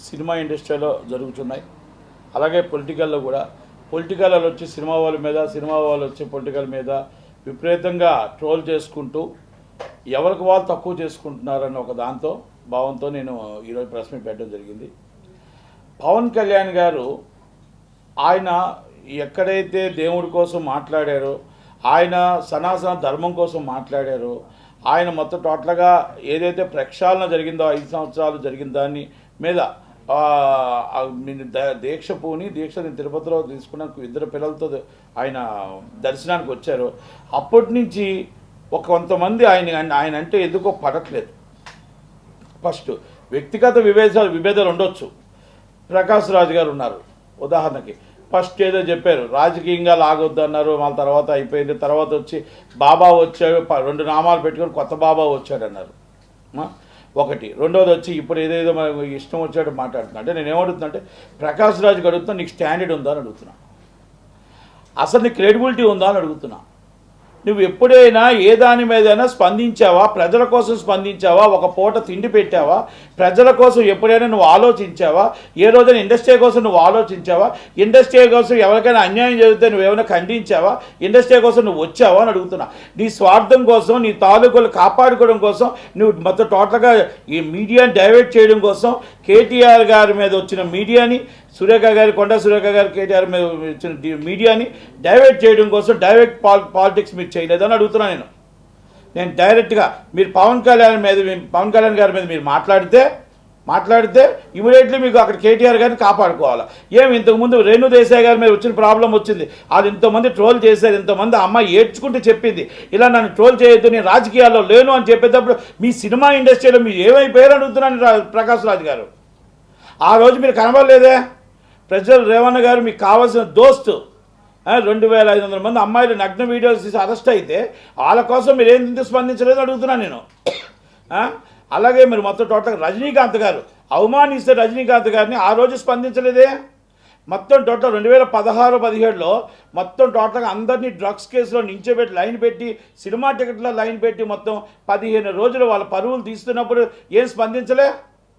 Cinema ఇండస్ట్రీలో జరుగుతున్నాయి. అలాగే పొలిటికల్లో కూడా పొలిటికల్ వచ్చి సినిమా వాళ్ళ మీద, సినిమా వాళ్ళు వచ్చి పొలిటికల్ మీద విపరీతంగా ట్రోల్ చేసుకుంటూ ఎవరికి వాళ్ళు తక్కువ చేసుకుంటున్నారన్న ఒక భావంతో నేను ఈరోజు ప్రెస్ మీట్ పెట్టడం జరిగింది. పవన్ కళ్యాణ్ గారు ఆయన ఎక్కడైతే దేవుడి కోసం మాట్లాడారో, ఆయన సనాతన ధర్మం కోసం మాట్లాడారో, ఆయన మొత్తం టోటల్గా ఏదైతే ప్రక్షాళన జరిగిందో 5 సంవత్సరాలు జరిగిన దాన్ని మీద దీక్ష నేను తిరుపతిలో తీసుకున్నాను. 2 పిల్లలతో ఆయన దర్శనానికి వచ్చారు. అప్పటి నుంచి కొంతమంది ఆయన అంటే ఎందుకో పడట్లేదు. ఫస్ట్ వ్యక్తిగత విభేదాలు ఉండొచ్చు. ప్రకాష్ రాజ్ గారు ఉన్నారు ఉదాహరణకి. ఫస్ట్ ఏదో చెప్పారు, రాజకీయంగా లాగొద్దు అన్నారు. వాళ్ళ తర్వాత అయిపోయింది. తర్వాత వచ్చి బాబా వచ్చాడు, 2 నామాలు పెట్టుకొని కొత్త బాబా వచ్చాడు అన్నారు. ఒకటి. రెండోది వచ్చి ఇప్పుడు ఏదేదో ఇష్టం వచ్చాడు మాట్లాడుతున్నా. అంటే నేను ఏమడుగుతున్నా అంటే ప్రకాష్ రాజ్కి అడుగుతున్నా, నీకు స్టాండర్డ్ ఉందా అని అడుగుతున్నా. అసలు నీకు క్రెడిబిలిటీ ఉందా అని అడుగుతున్నా. నువ్వు ఎప్పుడైనా ఏ దాని మీదైనా స్పందించావా? ప్రజల కోసం స్పందించావా? ఒక పూట తిండి పెట్టావా? ప్రజల కోసం ఎప్పుడైనా నువ్వు ఆలోచించావా? ఏ రోజైనా ఇండస్ట్రీ కోసం నువ్వు ఆలోచించావా? ఇండస్ట్రీ కోసం ఎవరికైనా అన్యాయం జరిగితే నువ్వు ఏమైనా ఖండించావా? ఇండస్ట్రీ కోసం నువ్వు వచ్చావా అని అడుగుతున్నా. నీ స్వార్థం కోసం, నీ తాలూకులు కాపాడుకోవడం కోసం, నువ్వు మొత్తం టోటల్గా ఈ మీడియాని డైవర్ట్ చేయడం కోసం, కేటీఆర్ గారి మీద వచ్చిన మీడియాని, కొండా సురేఖ గారు కేటీఆర్ మీద వచ్చిన మీడియాని డైవర్ట్ చేయడం కోసం డైరెక్ట్ పాలిటిక్స్ మీరు చేయలేదని అడుగుతున్నా. నేను డైరెక్ట్గా మీరు పవన్ కళ్యాణ్ గారి మీద మీరు మాట్లాడితే ఇమీడియట్లీ మీకు అక్కడ కేటీఆర్ గారిని కాపాడుకోవాలి. ఇంతకుముందు రేణు దేశాయ్ గారి మీద వచ్చిన ప్రాబ్లం వచ్చింది. అది ఇంతమంది ట్రోల్ చేశారు. ఇంతమంది అమ్మాయి ఏడ్చుకుంటూ చెప్పింది, ఇలా నన్ను ట్రోల్ చేయొద్దు, నేను రాజకీయాల్లో లేను అని చెప్పేటప్పుడు మీ సినిమా ఇండస్ట్రీలో మీరు ఏమైపోయారు అడుగుతున్నాను ప్రకాష్ రాజ్ గారు. ఆ రోజు మీరు కనబడలేదే. ప్రజలు రేవణ్ గారు మీకు కావాల్సిన దోస్తు 2500 మంది అమ్మాయిలు నగ్న వీడియోస్ తీసి అరెస్ట్ అయితే వాళ్ళ కోసం మీరు ఏంటి స్పందించలేదు అడుగుతున్నాను నేను. అలాగే మీరు మొత్తం టోటల్ రజనీకాంత్ గారు అవమానిస్తే రజనీకాంత్ గారిని ఆ రోజు స్పందించలేదే. మొత్తం టోటల్ 2016-17లో మొత్తం టోటల్గా అందరినీ డ్రగ్స్ కేసులో నించోబెట్టి లైన్ పెట్టి, సినిమా టికెట్లో లైన్ పెట్టి మొత్తం 15 రోజులు వాళ్ళ పరువులు తీస్తున్నప్పుడు ఏం స్పందించలే.